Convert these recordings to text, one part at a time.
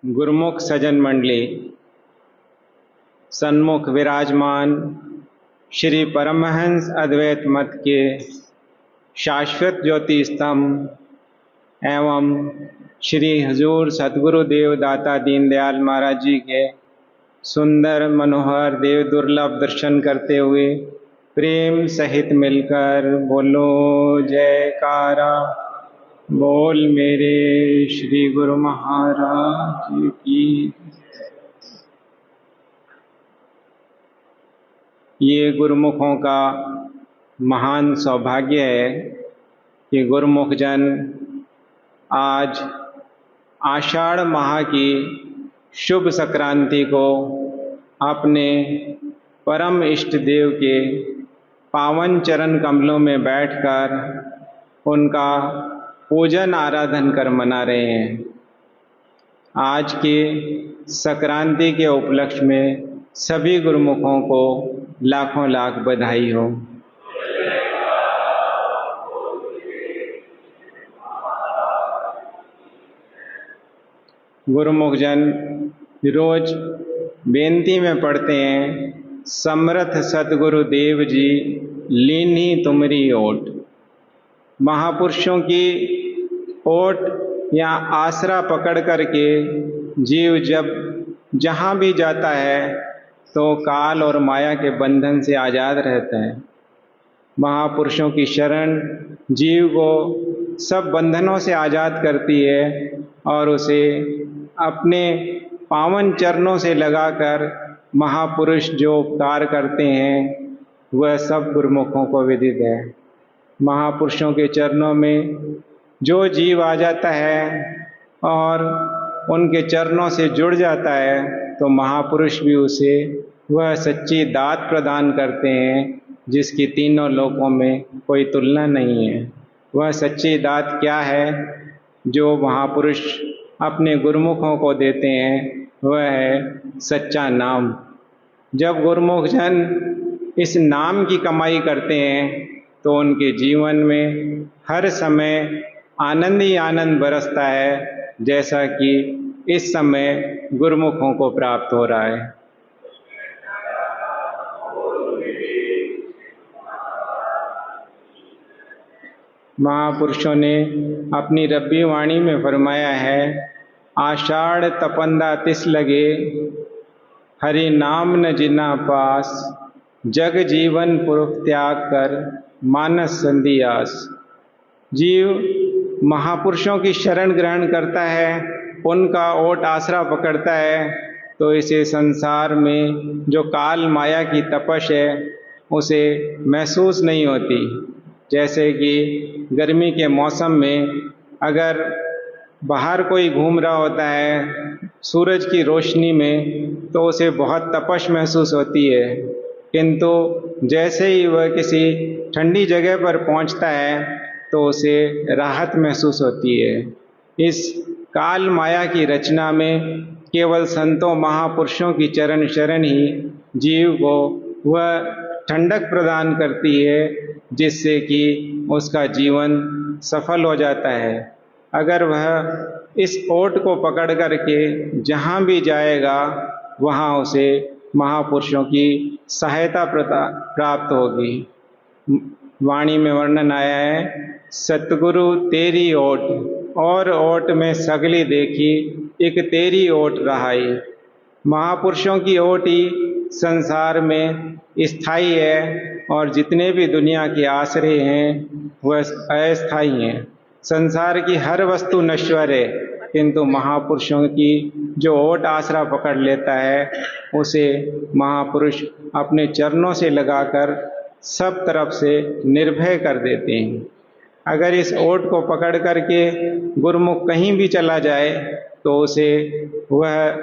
गुरुमुख सजन मंडली, सन्मुख विराजमान श्री परमहंस अद्वैत मत के शाश्वत ज्योति स्तंभ एवं श्री हजूर सतगुरु देव दाता दीनदयाल महाराज जी के सुंदर मनोहर देव दुर्लभ दर्शन करते हुए प्रेम सहित मिलकर बोलो जयकारा। बोल मेरे श्री गुरु महाराज की। ये गुरुमुखों का महान सौभाग्य है कि गुरुमुख जन आज आषाढ़ माह की शुभ संक्रांति को अपने परम इष्ट देव के पावन चरण कमलों में बैठकर उनका पूजन आराधन कर मना रहे हैं। आज के संक्रांति के उपलक्ष्य में सभी गुरुमुखों को लाखों लाख बधाई हो। गुरुमुख जन रोज बेनती में पढ़ते हैं, समर्थ सतगुरु देव जी लीन्ही तुमरी ओट। महापुरुषों की ओट या आसरा पकड़ करके जीव जब जहाँ भी जाता है तो काल और माया के बंधन से आज़ाद रहता है। महापुरुषों की शरण जीव को सब बंधनों से आज़ाद करती है और उसे अपने पावन चरणों से लगाकर महापुरुष जो उपकार करते हैं वह सब गुरुमुखों को विदित है। महापुरुषों के चरणों में जो जीव आ जाता है और उनके चरणों से जुड़ जाता है तो महापुरुष भी उसे वह सच्ची दात प्रदान करते हैं जिसकी तीनों लोकों में कोई तुलना नहीं है। वह सच्ची दात क्या है जो महापुरुष अपने गुरुमुखों को देते हैं? वह है सच्चा नाम। जब गुरुमुख जन इस नाम की कमाई करते हैं तो उनके जीवन में हर समय आनंद ही आनंद बरसता है, जैसा कि इस समय गुरुमुखों को प्राप्त हो रहा है। महापुरुषों ने अपनी रब्बी वाणी में फरमाया है, आषाढ़ तपंदा तिस लगे, हरि नाम न जिना पास, जग जीवन पुरुष त्याग कर मानस संधियास। जीव महापुरुषों की शरण ग्रहण करता है, उनका ओट आसरा पकड़ता है तो इसे संसार में जो काल माया की तपश है उसे महसूस नहीं होती। जैसे कि गर्मी के मौसम में अगर बाहर कोई घूम रहा होता है सूरज की रोशनी में तो उसे बहुत तपश महसूस होती है, किंतु जैसे ही वह किसी ठंडी जगह पर पहुंचता है तो उसे राहत महसूस होती है। इस काल माया की रचना में केवल संतों महापुरुषों की चरण शरण ही जीव को वह ठंडक प्रदान करती है जिससे कि उसका जीवन सफल हो जाता है। अगर वह इस ओट को पकड़ करके जहाँ भी जाएगा वहाँ उसे महापुरुषों की सहायता प्राप्त होगी। वाणी में वर्णन आया है, सतगुरु तेरी ओट और ओट में सगली देखी, एक तेरी ओट रहाई। महापुरुषों की ओट ही संसार में स्थायी है और जितने भी दुनिया के आश्रय हैं वह अस्थायी हैं। संसार की हर वस्तु नश्वर है, किंतु महापुरुषों की जो ओट आसरा पकड़ लेता है उसे महापुरुष अपने चरणों से लगाकर सब तरफ से निर्भय कर देते हैं। अगर इस ओट को पकड़ करके गुरुमुख कहीं भी चला जाए तो उसे वह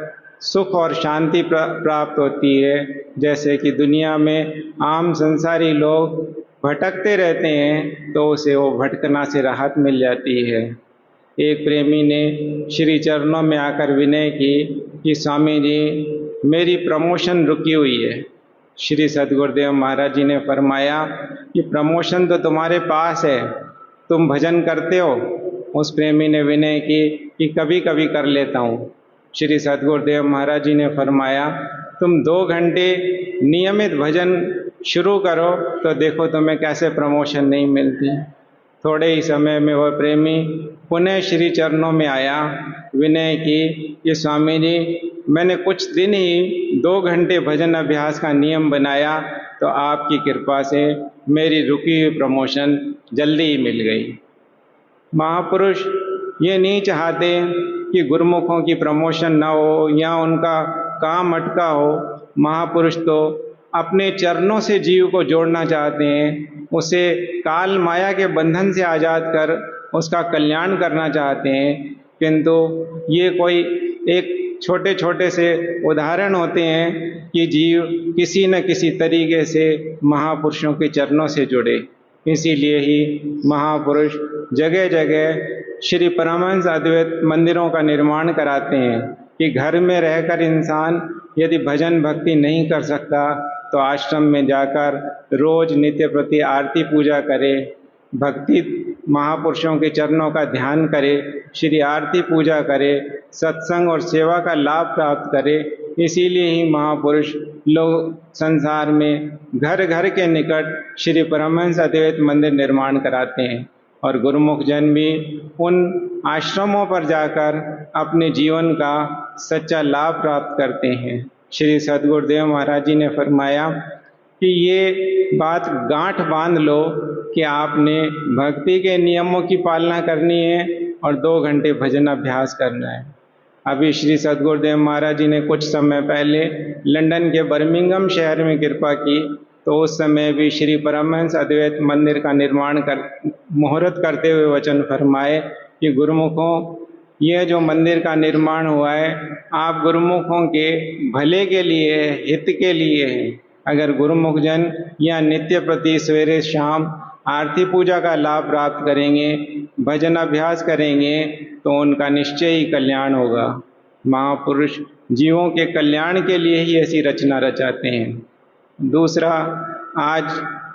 सुख और शांति प्राप्त होती है। जैसे कि दुनिया में आम संसारी लोग भटकते रहते हैं तो उसे वो भटकना से राहत मिल जाती है। एक प्रेमी ने श्री चरणों में आकर विनय की कि स्वामी जी मेरी प्रमोशन रुकी हुई है। श्री सद्गुरुदेव महाराज जी ने फरमाया कि प्रमोशन तो तुम्हारे पास है, तुम भजन करते हो। उस प्रेमी ने विनय की कि कभी कभी कर लेता हूँ। श्री सद्गुरुदेव महाराज जी ने फरमाया, तुम 2 घंटे नियमित भजन शुरू करो तो देखो तुम्हें कैसे प्रमोशन नहीं मिलती। थोड़े ही समय में वह प्रेमी पुनः श्री चरणों में आया, विनय की कि स्वामी जी, मैंने कुछ दिन ही 2 घंटे भजन अभ्यास का नियम बनाया तो आपकी कृपा से मेरी रुकी हुई प्रमोशन जल्दी ही मिल गई। महापुरुष ये नहीं चाहते कि गुरुमुखों की प्रमोशन ना हो या उनका काम अटका हो। महापुरुष तो अपने चरणों से जीव को जोड़ना चाहते हैं, उसे काल माया के बंधन से आज़ाद कर उसका कल्याण करना चाहते हैं। किंतु ये कोई एक छोटे छोटे से उदाहरण होते हैं कि जीव किसी न किसी तरीके से महापुरुषों के चरणों से जुड़े। इसीलिए ही महापुरुष जगह जगह श्री परमहंस अद्वैत मंदिरों का निर्माण कराते हैं कि घर में रहकर इंसान यदि भजन भक्ति नहीं कर सकता तो आश्रम में जाकर रोज नित्य प्रति आरती पूजा करे, भक्ति महापुरुषों के चरणों का ध्यान करे, श्री आरती पूजा करे, सत्संग और सेवा का लाभ प्राप्त करे। इसीलिए ही महापुरुष लोग संसार में घर घर के निकट श्री परमहंस अद्वैत मंदिर निर्माण कराते हैं और गुरुमुख जन भी उन आश्रमों पर जाकर अपने जीवन का सच्चा लाभ प्राप्त करते हैं। श्री सद्गुरुदेव महाराज जी ने फरमाया कि ये बात गांठ बांध लो कि आपने भक्ति के नियमों की पालना करनी है और 2 घंटे भजन अभ्यास करना है। अभी श्री सद्गुरुदेव महाराज जी ने कुछ समय पहले लंदन के बर्मिंघम शहर में कृपा की, तो उस समय भी श्री परमहंस अद्वैत मंदिर का निर्माण मुहूर्त करते हुए वचन फरमाए कि गुरुमुखों, यह जो मंदिर का निर्माण हुआ है आप गुरुमुखों के भले के लिए, हित के लिए है। अगर गुरुमुख जन या नित्य प्रति सवेरे शाम आरती पूजा का लाभ प्राप्त करेंगे, भजन अभ्यास करेंगे तो उनका निश्चय ही कल्याण होगा। महापुरुष जीवों के कल्याण के लिए ही ऐसी रचना रचाते हैं। दूसरा, आज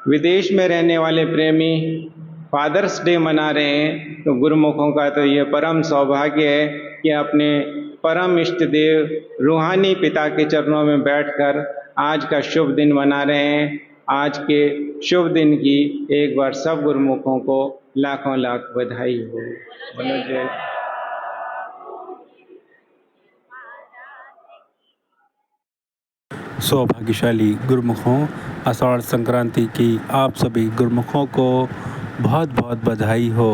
विदेश में रहने वाले प्रेमी फादर्स डे मना रहे हैं, तो गुरुमुखों का तो ये परम सौभाग्य है कि अपने परम इष्ट देव रूहानी पिता के चरणों में बैठकर आज का शुभ दिन मना रहे हैं। आज के शुभ दिन की एक बार सब गुरुमुखों को लाखों लाख बधाई हो। जय। सौभाग्यशाली गुरुमुखों, आषाढ़ संक्रांति की आप सभी गुरुमुखों को बहुत बहुत बधाई हो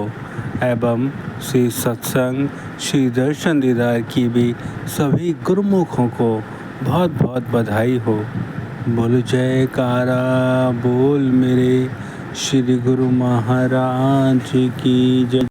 एवं श्री सत्संग श्री दर्शन दीदार की भी सभी गुरुमुखों को बहुत बहुत बधाई हो। बोल जयकारा बोल मेरे श्री गुरु महाराज की जय।